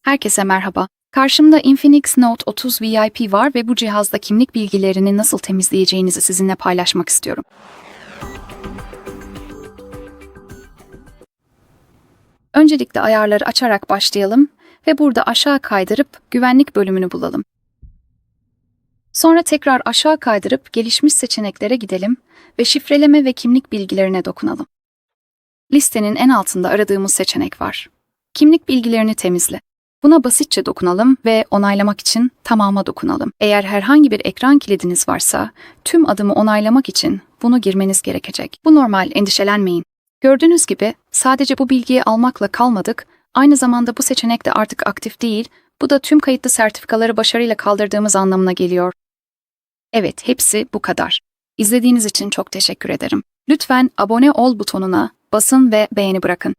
Herkese merhaba. Karşımda Infinix Note 30 VIP var ve bu cihazda kimlik bilgilerini nasıl temizleyeceğinizi sizinle paylaşmak istiyorum. Öncelikle ayarları açarak başlayalım ve burada aşağı kaydırıp güvenlik bölümünü bulalım. Sonra tekrar aşağı kaydırıp gelişmiş seçeneklere gidelim ve şifreleme ve kimlik bilgilerine dokunalım. Listenin en altında aradığımız seçenek var. Kimlik bilgilerini temizle. Buna basitçe dokunalım ve onaylamak için tamama dokunalım. Eğer herhangi bir ekran kilidiniz varsa, tüm adımı onaylamak için bunu girmeniz gerekecek. Bu normal, endişelenmeyin. Gördüğünüz gibi sadece bu bilgiyi almakla kalmadık, aynı zamanda bu seçenek de artık aktif değil, bu da tüm kayıtlı sertifikaları başarıyla kaldırdığımız anlamına geliyor. Evet, hepsi bu kadar. İzlediğiniz için çok teşekkür ederim. Lütfen abone ol butonuna basın ve beğeni bırakın.